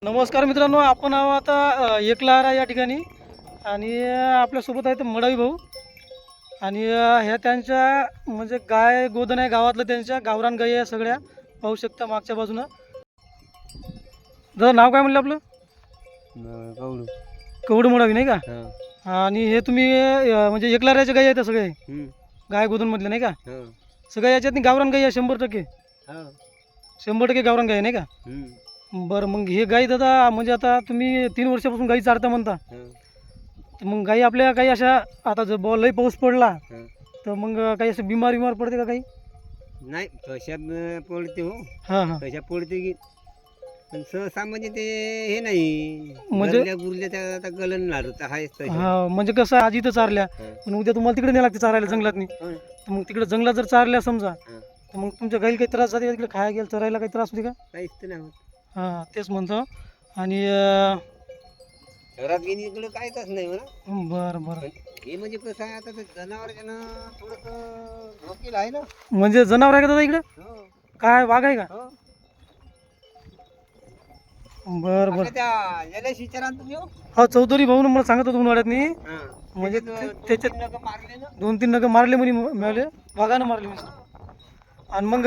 नमस्कार मित्रांनो, आपण आहो आता एकलारा या ठिकाणी आणि आपल्यासोबत आहेत मडावी भाऊ आणि ह्या त्यांच्या म्हणजे गाय गोधन आहे गावातलं, त्यांच्या गावरान गाई आहे सगळ्या. पाहू शकता मागच्या बाजूनं. दादा नाव काय म्हणलं आपलं? कवडू. कवडू मडावी नाही का? हा. आणि हे तुम्ही म्हणजे एकलाऱ्याच्या गाई आहेत सगळे, गाय गोधनमधले नाही का? हा. सगळ्या याच्यात गावरान गाई आहे 100%. हा. 100% गावरान गाई आहे नाही का? बरं, मग हे गाई दादा म्हणजे आता तुम्ही 3 वर्षापासून गाई चारता म्हणता, तर मग गाई आपल्या काही अशा आता जर लई पाऊस पडला तर मग काही असं बिमार पडते का काही? नाही तशा पडते हो. हां हां. तशा पडते की पण सहसा म्हणजे ते हे नाही म्हणजे- गुरल्या आता गलनणार तर आहेच तशा. हां, म्हणजे कसं आज इथं चारल्या हा. पण उद्या तुम्हाला तिकडे नाही लागते चारायला जंगलात नाही, होय. तर मग तिकडे जंगलात जर चारल्या समजा हा. तर मग तुमच्या गाईला काही त्रास जाते का? तिकडे खायला गेलं चरायला काही त्रास होते का? काहीच तर नाही होत. हां तेच म्हणतो. आणि घरात गेली इकडे काहीच नाही म्हणा. बरं बरं. हे म्हणजे कसं आहे आता ते जनावरांना थोडंसं धोकील आहे ना. म्हणजे जनावर आहे का दादा इकडं? हो. काय वाघ आहे का? हो. बरं आपल्या बरं. त्या याला शिचारात तुम्ही हो. हा चौधरी भाऊन मला सांगत होतो उन्हाळ्यात मी, हा. म्हणजे त्याच्यात नका मारले ना. 2-3 नग मारले म्हणे, मिळाले वाघानं मारले म्हणजे. आणि मग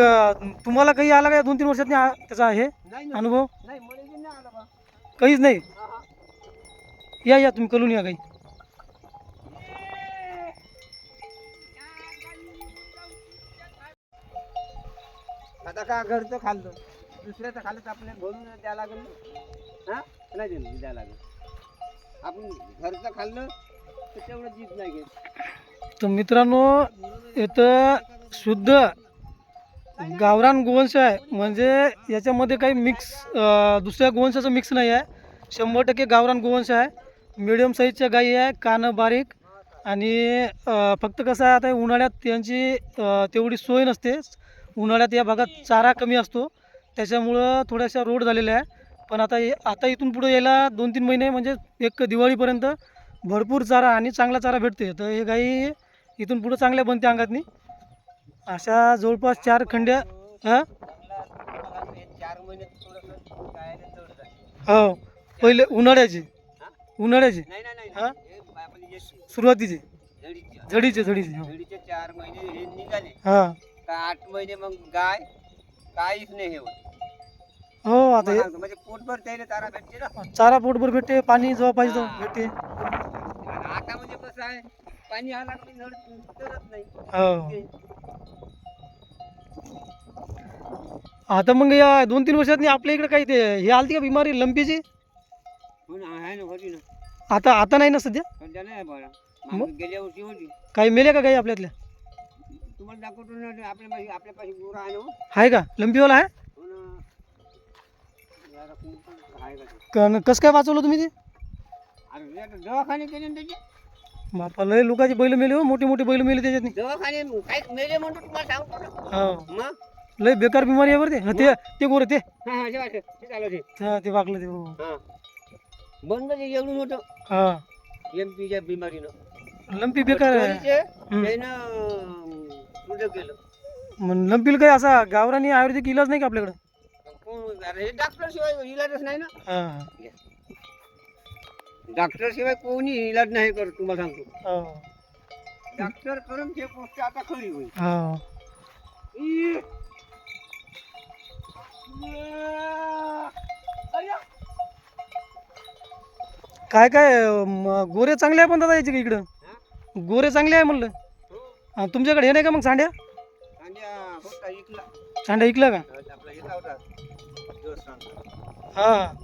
तुम्हाला काही आला का 2-3 वर्षात त्याचा आहे नाही ना. अनुभव? नाही मला बी नाही आला बा. काहीच नाही. हा, हा. या तुम्ही कलून या काही. आता का घरचं खाल्लं दुसऱ्याचं खाल्लं तर आपल्याला भरून द्यावं लागेल ना. हा नाही द्यावं लागेल. आपण घरचं खाल्लं तर तेवढं जीत नाही घेत. तर मित्रांनो, इथं शुद्ध गावरान गोवंश आहे, म्हणजे याच्यामध्ये काही मिक्स दुसऱ्या गोवंशाचं मिक्स नाही आहे. 100% गावरान गोवंश आहे. मिडियम साईजच्या गाई आहे, कानं बारीक. आणि फक्त कसं आहे आता उन्हाळ्यात त्यांची तेवढी सोय नसते. उन्हाळ्यात या भागात चारा कमी असतो, त्याच्यामुळं थोड्याशा रोड झालेल्या आहे. पण आता इथून पुढे यायला 2-3 महिने म्हणजे एक दिवाळीपर्यंत भरपूर चारा आणि चांगला चारा भेटते. तर हे गाई इथून पुढे चांगल्या बनते अंगातनी. अशा जवळपास 4 खंड्या. हां 4 महिन्यात थोडंसं काय जड झालं. हो, पहिले उन्हाळ्याची. हा? उन्हाळ्याची नाही नाही नाही हा? हे आपण जे सुरुवातीची झडीचे झडीची हो. झडीचे 4 महिने हे निघाले हां का 8 महिने मग गाय काहीच नाही हे होत. हो. आता हे म्हणजे पोटभर त्याला चारा भेटते ना. चारा पोटभर भेटते, पाणी जेव्हा पाहिजे तेव्हा भेटते. आणि आता म्हणजे कसं आहे पाणी आला की नळ तरच नाही. हो. आता मग या 2-3 वर्षात आपल्या इकडे काही ते हे आलती का बिमारी लंपीची? हो ना आहे ना होती ना. आता नाही ना सध्या? सध्या नाही बरं. मग? गेल्या वर्षी होती. काही मेल्या का काही आपल्यातल्या? तुम्हाला दाखवतो ना आपल्या पाशी गोरा आहे ना हो. आहे का लंपीवाला आहे? हो ना. जरा कोणतं आहे का ते? कसं काय वाचवलं तुम्ही ते? अरे ते आता दवाखाने केले ना त्याचे. बापा लय लोकांची बैल मेले हो, मोठी मोठी बैल मेले त्याच्यातनी. दवाखाने काय मेले म्हणतो तुम्हाला सांगतो ना. हो, मग लय बेकार बिमारी आहे बरं ते. ते गोरे ते. हा हा ते झालं ते. हा ते वागलं ते. हो. हा बंद ते एवढं मोठं हा एमपीच्या बिमारीनं. लंपी बेकार आहे. हम्म. त्यानं पुढं केलं. मग लंपीला काही असा गावरानी आयुर्वेदिक इलाज नाही का आपल्याकडे? कोण अरे हे डॉक्टर शिवाय इलाजच नाही ना. हा डॉक्टर शिवाय कोणी इलाज नाही करत तुम्हाला सांगतो. हो. डॉक्टर करून ते गोष्ट आता खरी होईल. हो. ई! काय गोरे चांगले आहे पण दादा याचे इकडं गोरे चांगले आहे म्हणलं. हो. तुमच्याकडे हे नाही का मग सांड्या? कांद्या होता इकला. सांड्या ऐकलं का? आपला येता होता जोरसांग. हां.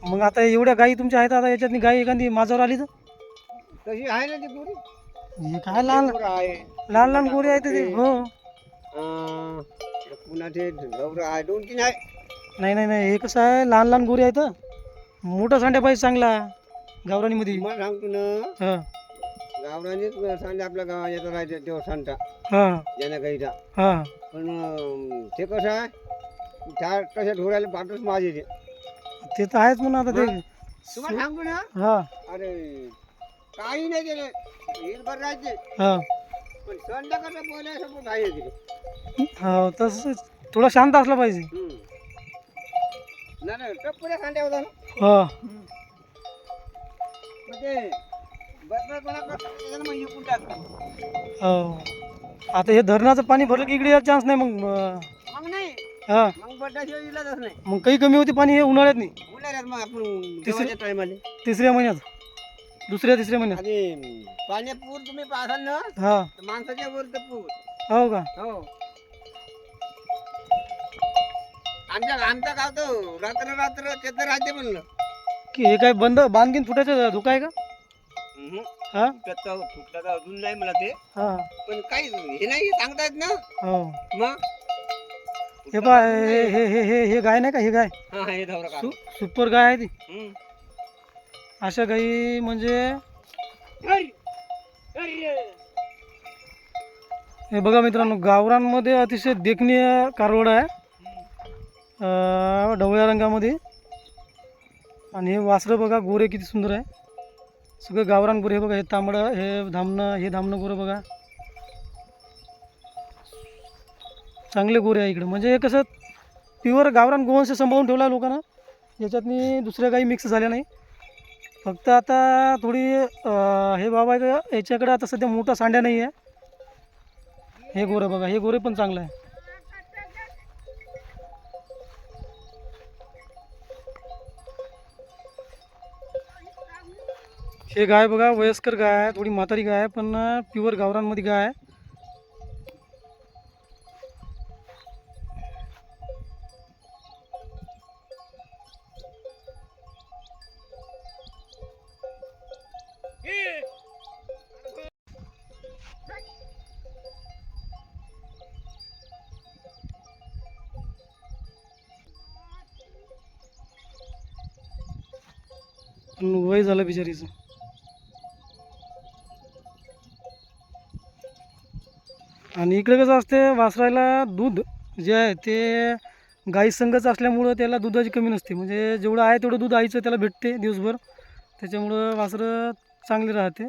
मग आता एवढ्या गाई तुमच्या आहेत, आता याच्यातनी गाई एखादी माझ्यावर आली तर? तशी आहे ना ती गोरी. हे काय लहान गोरा आहे. लहान गोरे आहेत ते. हो. पुन्हा ते गौरा आहे 2-3 आहे. नाही हे कसं आहे, लहान गोरे आहेत. मोठा सांड्या पाहिजे चांगला गावरानीमध्ये. तुम्हाला सांगतो ना हां गावरानीच सांडा आपल्या गावात येतो राहायचं तेव्हा सांडता हां ज्यांना गाईचा. हां. पण ते कसं आहे त्या तशा ढोराला पाठच माझे ते. ते तर आहेच म्हणून आता ते. तुम्हाला सांगतो ना हां अरे काही नाही केलं हिरभर राहायचे हां. पण संध्याकाळचं बोलायसमोर आहे तिथे. हो तसंच थोडा शांत असला पाहिजे. नाही टप्पुऱ्या खांड्या होता ना हा मग ते बदलपणा करतात मग विकून टाकतो. हो. आता हे धरणाचं पाणी भरलं की इकडे यायचा चान्स नाही मग मग नाही हा मग बड्डाशिवाय इलाजच नाही. मग काही कमी होते पाणी हे उन्हाळ्यात नाही उन्हाळ्यात मग आपण तेव्हाच्या टायमाले तिसऱ्या महिन्यात दुसऱ्या तिसऱ्या महिन्यात आणि पाण्यात पूर तुम्ही पाहाल ना हा तर माणसाच्या वर तर पूर. हो का हो आमचा गाव तो रात्र रात्र त्याचं राज्य म्हणलं. की हे काय बंद बांधकीन फुटायचं धोका आहे का हा फुटला अजून नाही मला ते हा पण काही हे नाही सांगता येत ना हो मग हे पा हे हे हे हे हे गाय नाही का हे गाय हा हे धवरा का सुपर गाय आहे ती हम्म. अशा गाई म्हणजे अरे, अरे. हे बघा मित्रांनो गावरांमध्ये अतिशय देखणीय कारवड आहे ढवळ्या रंगामध्ये आणि हे वासरं बघा गोरे किती सुंदर आहे सगळं गावरान गोरे हे बघा हे तांबडं हे धामणं गोरं बघा चांगले गोरे आहे इकडे म्हणजे हे कसं प्युअर गावरान गोवंश सांभाळून ठेवला लोकांना याच्यातनी दुसऱ्या काही मिक्स झाल्या नाही फक्त आता थोडी हे बाबा आहे का याच्याकडे आता सध्या मोठा सांड्या नाही आहे हे गोरं बघा हे गोरे पण चांगलं आहे हे गाय बघा वयस्कर गाय आहे थोडी म्हातारी गाय आहे पण प्युअर गावरानमध्ये गाय आहे पण वय झालं बिचारीचं आणि इकडे कसं असते वासरायला दूध जे आहे ते गाई संघच असल्यामुळं त्याला दुधाची कमी नसते म्हणजे जेवढं आहे तेवढं दूध आईचं त्याला भेटते दिवसभर त्याच्यामुळं वासरं चांगली राहते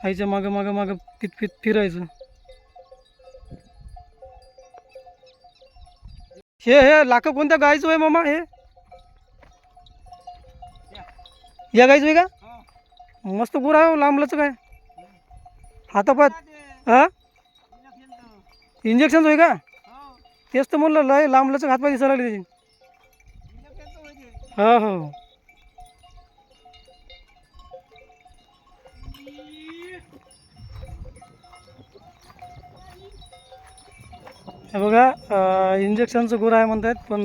आईच्या मागं मागं मागं फिरायचं हे लाख कोणत्या गायचं आहे मामा हे या गायचं आहे का मस्त गोरा आहे लांबलंच काय हातापात हा इंजेक्शन होय का तेच तर म्हणलं लय लांबलंच हातपाय दिसायला लागले त्याची हो हो हे बघा इंजेक्शनचं गोरा आहे म्हणतात पण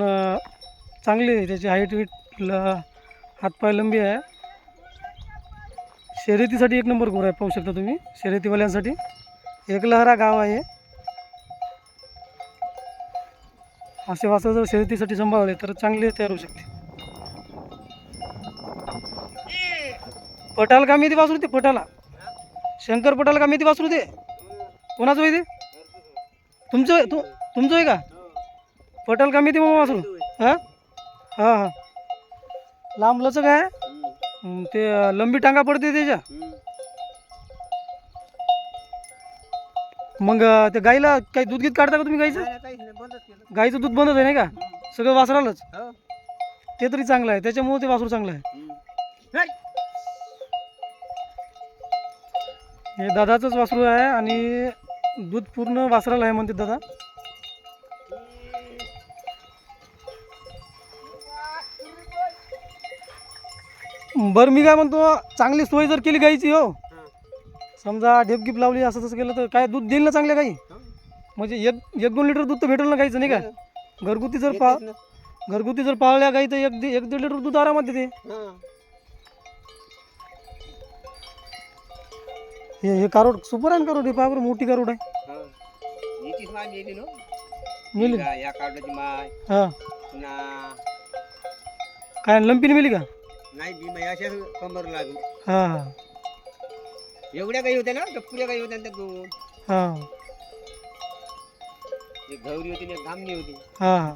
चांगली आहे त्याची हाईट वीट हातपाय लंबी आहे शर्यतीसाठी एक नंबर गोरा आहे पाहू शकता तुम्ही शर्यतीवाल्यांसाठी एकलहरा गाव आहे असे वासर जर शर्यतीसाठी सांभाळले तर चांगले तयार होऊ शकते पटाल का मेथी वासरू ते पटाला शंकर पटाल का मेथी वासरू ते कोणाचं आहे ते तुमचं आहे का पटाल का मेथी मग वासरू हां हां हां लांब लचक आहे ते लंबी टांगा पडते त्याच्या मग त्या गाईला काही दूध गीत काढता का तुम्ही गाईचं गाईचं दूध बंदच आहे नाही का सगळं वासरालच ते तरी चांगलं आहे त्याच्यामुळे ते वासरू चांगलं आहे हे दादाचंच वासरू आहे आणि दूध पूर्ण वासराला आहे म्हणते दादा बरं मी काय म्हणतो चांगली सोय जर केली गाईची हो समजा ढेपगीप लावली असं तसं केलं तर काय दूध देईल ना चांगल्या गाई म्हणजे एक 2 लिटर दूध तर भेटेल ना गाईचं नाही का घरगुती जर पाळल्या गाई तर 1-1.5 लिटर दूध आरामात देते हे कारोड सुपर आहे कारोड हे पावर मोठी कारोड आहे मिली हा काय लंपीने मिली का नाही अशा कंबर लागली हा हा एवढ्या काही होत्या ना टप्पुऱ्या काही होत्या त्या दोन हा एक गौरी होती एक धामणी होती हा हा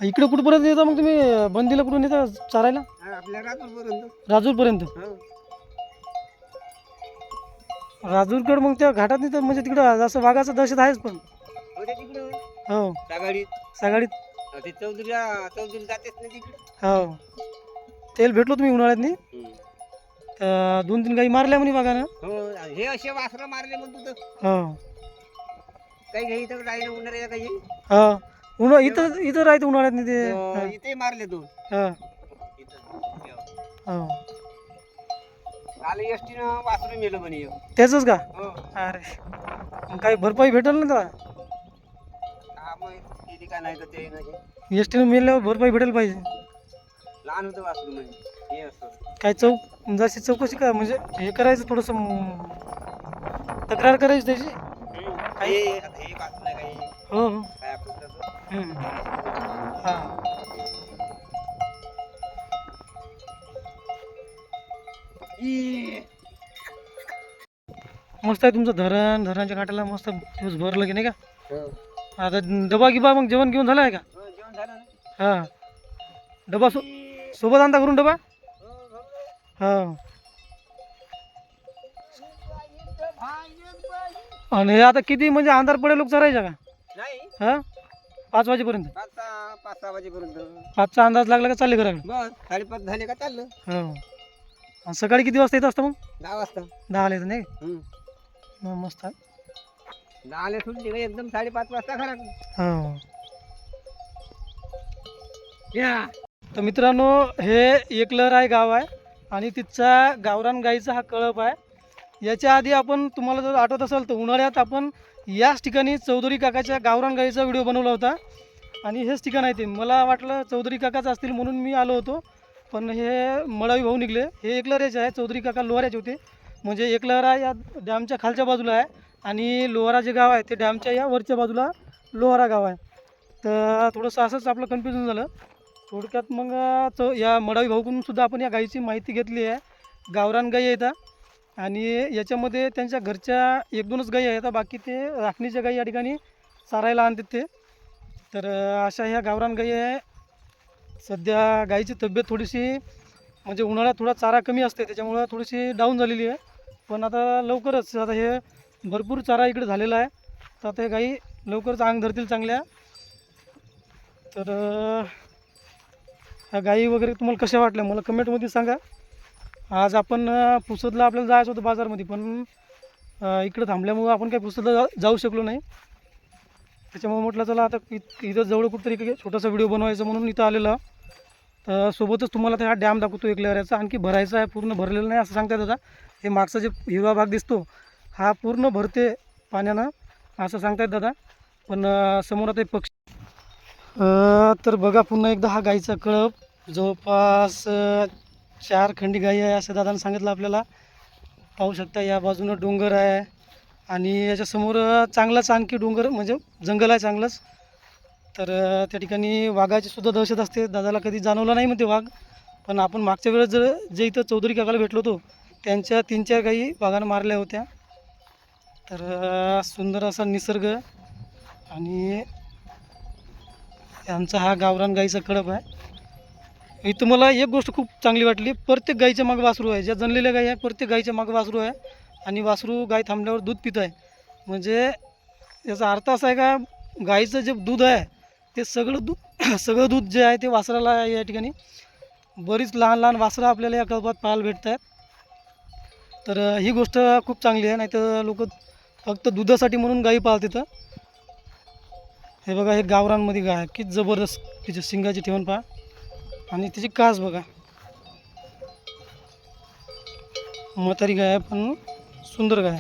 इकडे कुठपर्यंत येता मग तुम्ही बंदीला कुठून येता चारायला आपल्या राजूरपर्यंत राजूरकडे मग त्या घाटात नाही तर म्हणजे तिकडं जसं वाघाचं दहशत आहेच पण तिकडे हो सागाडीत सकाळी ते चौधरी जातेच ना तिकडे. हो तेल भेटलो तुम्ही उन्हाळ्यात नाही तर 2-3 गाई मारल्या म्हणे बघा ना. हो हे असे वासरं मारले म्हणतो तर हो काही घ्यायचं तर राहिलं उन्हाळ्या काही हो इथं इथं राहते उन्हाळ्यात नाही ते. हा. इथे मारले 2 हा. इथं हो काल एसटीनं वासरं मेलं म्हणे एक. त्याचंच का. हो अरे मग काही भरपाई भेटेल ना त्याला. हा मग किती का नाही तर ते नाही. एस टीनं मिळल्यावर भरपाई भेटेल पाहिजे. लहान होतं वासरू म्हणजे हे असं काय जशी चौकशी का म्हणजे हे करायचं थोडंसं तक्रार करायची त्याची. हे वासरू नाही काही हो हो काय आपण त्याचं हम्म. हा मस्त आहे तुमचं धरणच्या काठाला मस्त दिवस भरलं की नाही का. हो. आता डबा गिबा मग जेवण घेऊन झालं आहे का. हो, जेवण झालं ना. हा डबा सोबत आणता करून डबा. हा आणि हे आता किती म्हणजे अंधार पडेल लोक चरायच्या का. नाही हा 5 वाजेपर्यंत. 5-6 वाजेपर्यंत 5चा अंदाज लागला का चालले घराकडे. बस 5:30 झाले का चाललं. हो आणि सकाळी किती वाजता येत असतं मग. 10 वाजता 10ला येतं नाही. हम्म. मस्त आहे. 10ला सुटली का एकदम 5:30 वाजता घरात. हो या तर मित्रांनो हे एकलहराई गाव आहे आणि तिथचा गावरान गाईचा हा कळप आहे. याच्या आधी आपण तुम्हाला जर आठवत असेल तर उन्हाळ्यात आपण याच ठिकाणी चौधरी काकाच्या गावरान गाईचा व्हिडिओ बनवला होता आणि हेच ठिकाण आहे ते. मला वाटलं चौधरी काकाच असतील म्हणून मी आलो होतो पण हे मळावी भाऊ निघले. हे एकलहऱ्याचे आहे. चौधरी काका लोहाऱ्याचे होते. म्हणजे एकलहरा या डॅमच्या खालच्या बाजूला आहे आणि लोहारा जे गाव आहे ते डॅमच्या या वरच्या बाजूला लोहारा गाव आहे. तर थोडंसं असंच आपलं कन्फ्युजन झालं थोडक्यात. मग या मडावी भाऊकडून सुद्धा आपण या गाईची माहिती घेतली आहे. गावरान गाई येतात आणि याच्यामध्ये त्यांच्या घरच्या 1-2च गाई आहेत. बाकी ते राखणीच्या गाई या ठिकाणी चारायला आणतात ते. तर अशा ह्या गावरान गाई आहे. सध्या गाईची तब्येत थोडीशी म्हणजे उन्हाळ्यात थोडा चारा कमी असते त्याच्यामुळं थोडीशी डाऊन झालेली आहे. पण आता लवकरच आता हे भरपूर चारा इकडे झालेला आहे तर आता हे गाई लवकरच अंग धरतील चांगल्या. तर ह्या गाई वगैरे तुम्हाला कशा वाटल्या मला कमेंटमध्ये सांगा. आज आपण पुसदला आपल्याला जायचं होतं बाजारमध्ये पण इकडं थांबल्यामुळं आपण काही पुसदला जाऊ शकलो नाही. त्याच्यामुळे म्हटलं चला आता इथं जवळ कुठंतरी छोटासा व्हिडिओ बनवायचा म्हणून इथं आलेलं. तर सोबतच तुम्हाला तर हा डॅम दाखवतो एकलहऱ्याचा. आणखी भरायचा आहे पूर्ण भरलेलं नाही असं सांगतात दादा. हे मागचा जे हिरवा भाग दिसतो हा पूर्ण भरते पाण्यानं असं सांगतायत दादा. पण समोर आता पक्षी तर बघा पुन्हा एकदा हा गाईचा कळप जवळपास 4 खंडी गाई आहे असं दादानं सांगितलं आपल्याला. पाहू शकता या बाजूनं डोंगर आहे आणि याच्यासमोर चांगलाच आणखी डोंगर म्हणजे जंगल आहे चांगलंच. तर त्या ठिकाणी वाघाची सुद्धा दहशत असते. दादाला कधी जाणवलं नाही म्हणते वाघ. पण आपण मागच्या वेळेस जे इथं चौधरी काकाला भेटलो होतो त्यांच्या 3-4 गाई वाघानं मारल्या होत्या. तर सुंदर असा निसर्ग आणि आमचा हा गावरान गाईचा कळप आहे. इथं मला एक गोष्ट खूप चांगली वाटली. प्रत्येक गाईच्या मागं वासरू आहे. ज्या जनलेल्या गाई आहे प्रत्येक गाईच्या मागं वासरू आहे आणि वासरू गाय थांबल्यावर दूध पित आहे. म्हणजे याचा अर्थ असा आहे का गाईचं जे दूध आहे ते सगळं दूध जे आहे ते वासराला आहे. या ठिकाणी बरीच लहान लहान वासरं आपल्याला या कळपात पाहायला भेटत आहेत. तर ही गोष्ट खूप चांगली आहे. नाही तर लोक फक्त दुधासाठी म्हणून गाई पाळतात. हे बघा हे गावरानमध्ये गाय किती जबरदस्त तिच्या शिंगाची ठेवण पहा आणि तिची कास बघा. म्हातारी गाय आहे पण सुंदर गाय.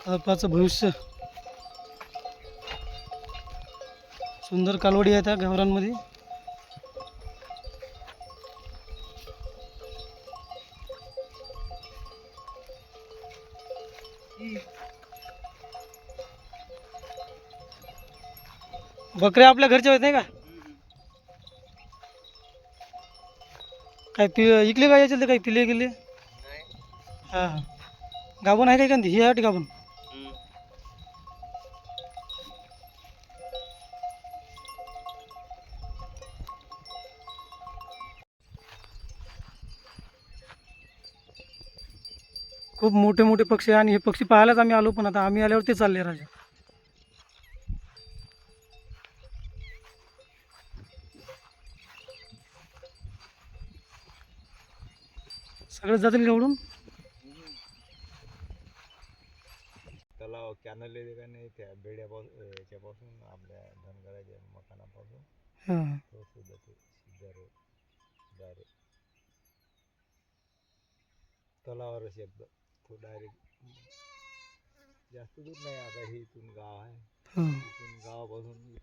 कळपाचं भविष्य सुंदर कालवडी आहे त्या गावरांमध्ये. बकऱ्या आपल्या घरच्या आहेत नाही का. काय इकले काय याच्यात काही पिले गेले. हां गाभण आहे काय का ही आहे गाभण. खूप मोठे मोठे पक्षी आहे आणि हे पक्षी पाहायलाच आम्ही आलो, पण आता आम्ही आल्यावर ते चालले राजे. सगळेच जातील का उडून? तलाव कॅनल आहे का नाही त्या बेड्यापासून याच्यापासून आपल्या धनगराच्या मकानापासून हां. तो सुद्धा ते सिद्धा रोड डायरेक्ट तलावावरच एकदम तो डायरेक्ट जास्त दूर नाही. आता हे इथून गाव आहे, हो. इथून गावापासून